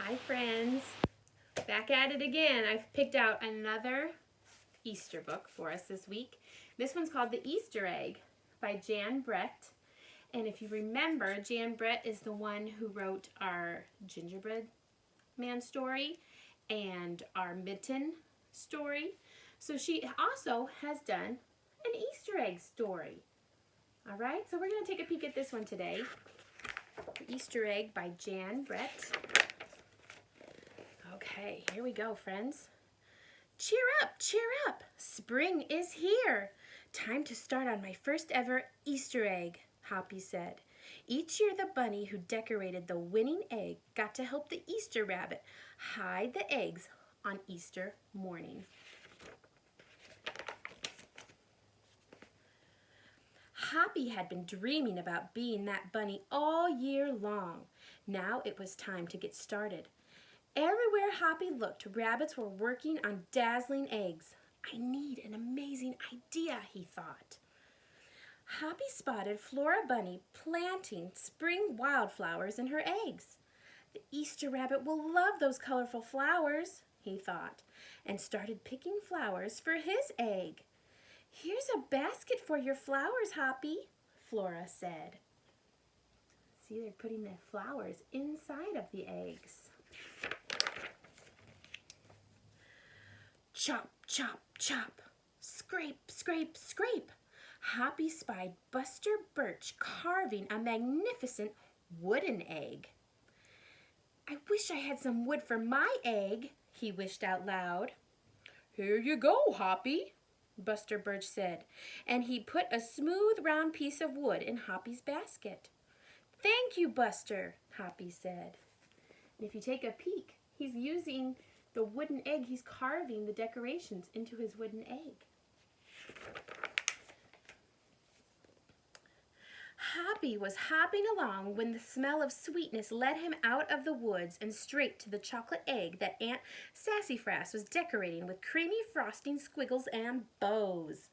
Hi friends, back at it again. I've picked out another Easter book for us this week. This one's called The Easter Egg by Jan Brett. And if you remember, Jan Brett is the one who wrote our gingerbread man story and our mitten story. So she also has done an Easter egg story. All right, so we're going to take a peek at this one today. The Easter Egg by Jan Brett. Okay, here we go, friends. Cheer up, spring is here. Time to start on my first ever Easter egg, Hoppy said. Each year the bunny who decorated the winning egg got to help the Easter rabbit hide the eggs on Easter morning. Hoppy had been dreaming about being that bunny all year long. Now it was time to get started. Everywhere Hoppy looked, rabbits were working on dazzling eggs. I need an amazing idea, he thought. Hoppy spotted Flora Bunny planting spring wildflowers in her eggs. The Easter rabbit will love those colorful flowers, he thought, and started picking flowers for his egg. Here's a basket for your flowers, Hoppy, Flora said. See, they're putting the flowers inside of the eggs. Chop, chop, chop, scrape, scrape, scrape. Hoppy spied Buster Birch carving a magnificent wooden egg. I wish I had some wood for my egg, he wished out loud. Here you go, Hoppy, Buster Birch said, and he put a smooth round piece of wood in Hoppy's basket. Thank you, Buster, Hoppy said. And if you take a peek, he's using the wooden egg, he's carving the decorations into his wooden egg. Hoppy was hopping along when the smell of sweetness led him out of the woods and straight to the chocolate egg that Aunt Sassafras was decorating with creamy frosting, squiggles, and bows.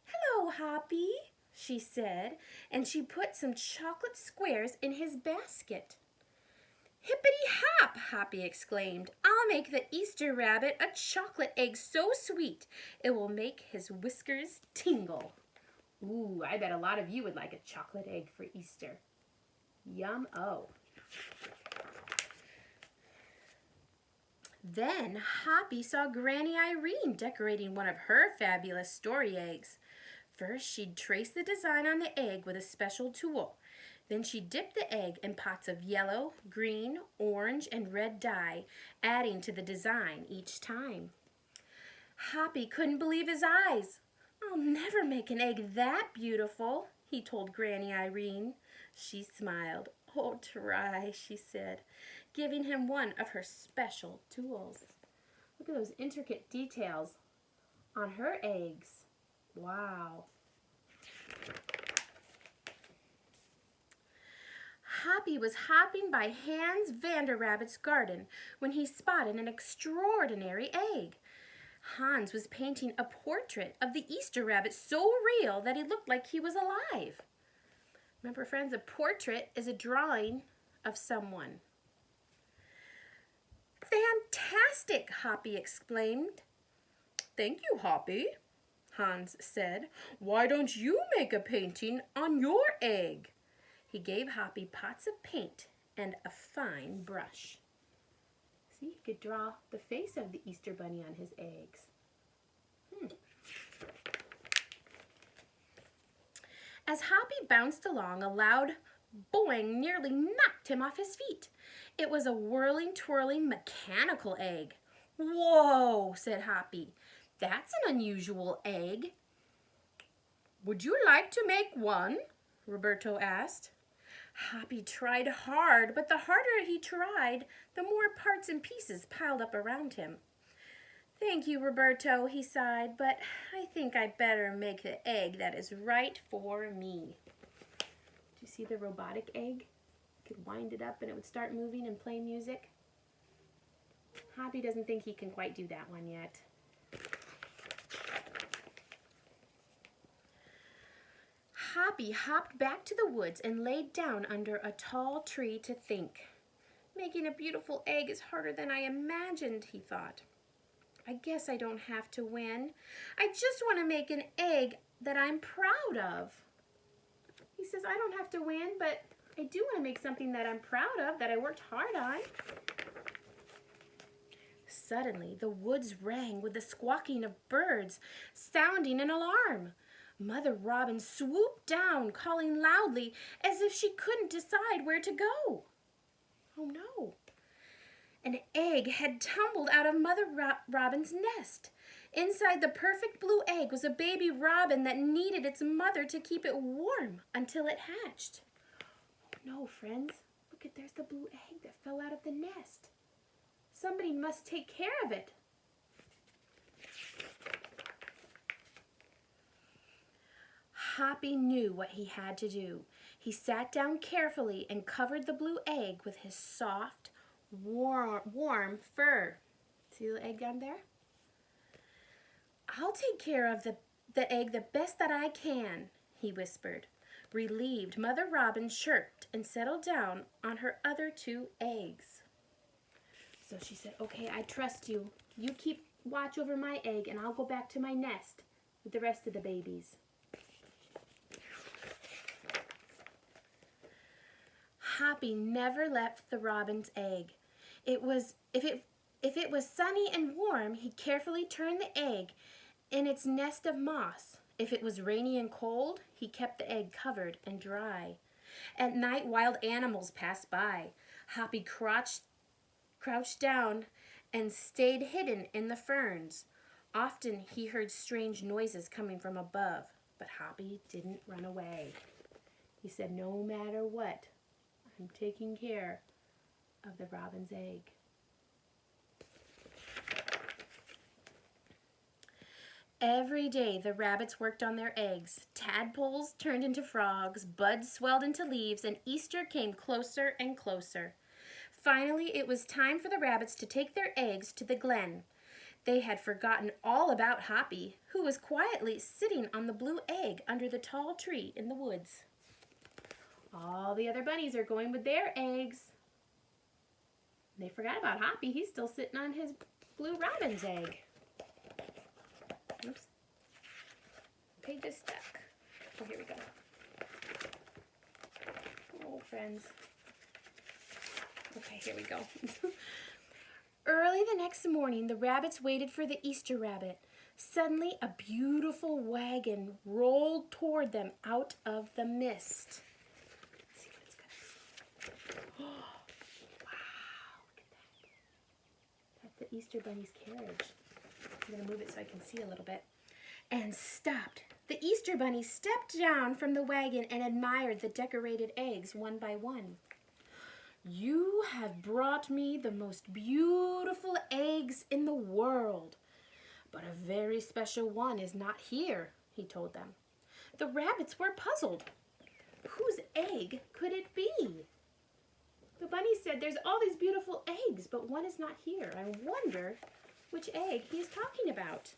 Hello, Hoppy, she said, and she put some chocolate squares in his basket. Hippity-hop, Hoppy exclaimed. I'll make the Easter rabbit a chocolate egg so sweet it will make his whiskers tingle. Ooh, I bet a lot of you would like a chocolate egg for Easter. Yum-o. Then Hoppy saw Granny Irene decorating one of her fabulous story eggs. First, she'd trace the design on the egg with a special tool. Then she dipped the egg in pots of yellow, green, orange, and red dye, adding to the design each time. Hoppy couldn't believe his eyes. I'll never make an egg that beautiful, he told Granny Irene. She smiled. Oh, try, she said, giving him one of her special tools. Look at those intricate details on her eggs. Wow. Hoppy was hopping by Hans Vanderrabbit's garden when he spotted an extraordinary egg. Hans was painting a portrait of the Easter rabbit so real that he looked like he was alive. Remember, friends, a portrait is a drawing of someone. Fantastic, Hoppy exclaimed. Thank you, Hoppy, Hans said. Why don't you make a painting on your egg? He gave Hoppy pots of paint and a fine brush. See, he could draw the face of the Easter bunny on his eggs. As Hoppy bounced along, a loud boing nearly knocked him off his feet. It was a whirling, twirling, mechanical egg. Whoa, said Hoppy. That's an unusual egg. Would you like to make one? Roberto asked. Hoppy tried hard, but the harder he tried, the more parts and pieces piled up around him. Thank you, Roberto, he sighed, but I think I better make the egg that is right for me. Do you see the robotic egg? You could wind it up and it would start moving and play music. Hoppy doesn't think he can quite do that one yet. Hoppy hopped back to the woods and laid down under a tall tree to think. Making a beautiful egg is harder than I imagined, he thought. I guess I don't have to win. I just want to make an egg that I'm proud of. He says, I don't have to win, but I do want to make something that I'm proud of, that I worked hard on. Suddenly, the woods rang with the squawking of birds, sounding an alarm. Mother Robin swooped down, calling loudly as if she couldn't decide where to go. Oh no! An egg had tumbled out of Mother Robin's nest. Inside the perfect blue egg was a baby robin that needed its mother to keep it warm until it hatched. Oh no, friends, look, there's the blue egg that fell out of the nest. Somebody must take care of it. Hoppy knew what he had to do. He sat down carefully and covered the blue egg with his soft, warm fur. See the egg down there? I'll take care of the egg the best that I can, he whispered. Relieved, Mother Robin chirped and settled down on her other 2 eggs. So she said, okay, I trust you. You keep watch over my egg and I'll go back to my nest with the rest of the babies. Hoppy never left the robin's egg. If it was sunny and warm, he carefully turned the egg in its nest of moss. If it was rainy and cold, he kept the egg covered and dry. At night, wild animals passed by. Hoppy crouched down and stayed hidden in the ferns. Often he heard strange noises coming from above, but Hoppy didn't run away. He said, no matter what, I'm taking care of the robin's egg. Every day the rabbits worked on their eggs. Tadpoles turned into frogs, buds swelled into leaves, and Easter came closer and closer. Finally, it was time for the rabbits to take their eggs to the glen. They had forgotten all about Hoppy, who was quietly sitting on the blue egg under the tall tree in the woods. All the other bunnies are going with their eggs. They forgot about Hoppy. He's still sitting on his blue robin's egg. Oops. Page is stuck. Oh, here we go. Oh, friends. Okay, here we go. Early the next morning, the rabbits waited for the Easter rabbit. Suddenly, a beautiful wagon rolled toward them out of the mist. Let's see what it's gonna be. Oh, wow, look at that. That's the Easter bunny's carriage. I'm going to move it so I can see a little bit. And stopped. The Easter bunny stepped down from the wagon and admired the decorated eggs one by one. You have brought me the most beautiful eggs in the world, but a very special one is not here, he told them. The rabbits were puzzled. Whose egg could it be? The bunny said, there's all these beautiful eggs, but one is not here. I wonder which egg he is talking about.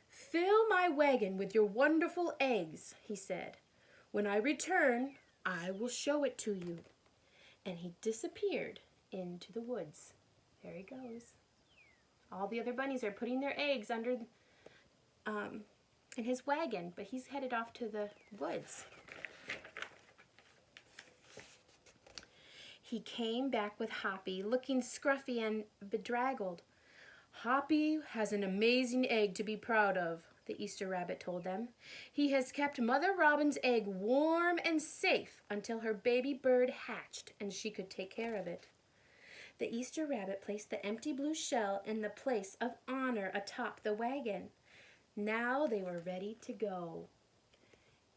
Fill my wagon with your wonderful eggs, he said. When I return, I will show it to you. And he disappeared into the woods. There he goes. All the other bunnies are putting their eggs under in his wagon, but he's headed off to the woods. He came back with Hoppy, looking scruffy and bedraggled. Hoppy has an amazing egg to be proud of, the Easter rabbit told them. He has kept Mother Robin's egg warm and safe until her baby bird hatched and she could take care of it. The Easter rabbit placed the empty blue shell in the place of honor atop the wagon. Now they were ready to go.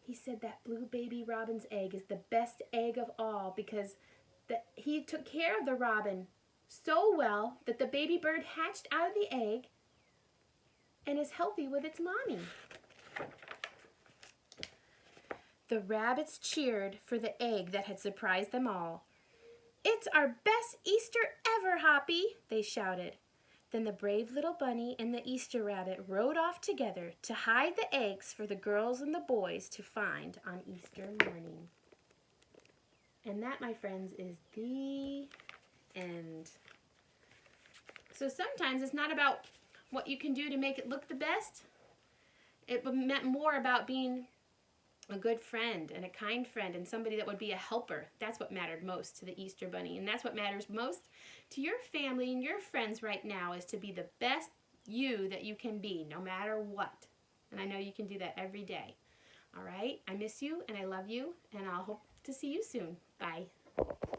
He said that blue baby robin's egg is the best egg of all because he took care of the robin so well that the baby bird hatched out of the egg and is healthy with its mommy. The rabbits cheered for the egg that had surprised them all. It's our best Easter ever, Hoppy, they shouted. Then the brave little bunny and the Easter rabbit rode off together to hide the eggs for the girls and the boys to find on Easter morning. And that, my friends, is the end. So sometimes it's not about what you can do to make it look the best. It meant more about being a good friend and a kind friend and somebody that would be a helper. That's what mattered most to the Easter Bunny. And that's what matters most to your family and your friends right now, is to be the best you that you can be, no matter what. And I know you can do that every day. All right? I miss you and I love you, and I'll hope to see you soon. Bye.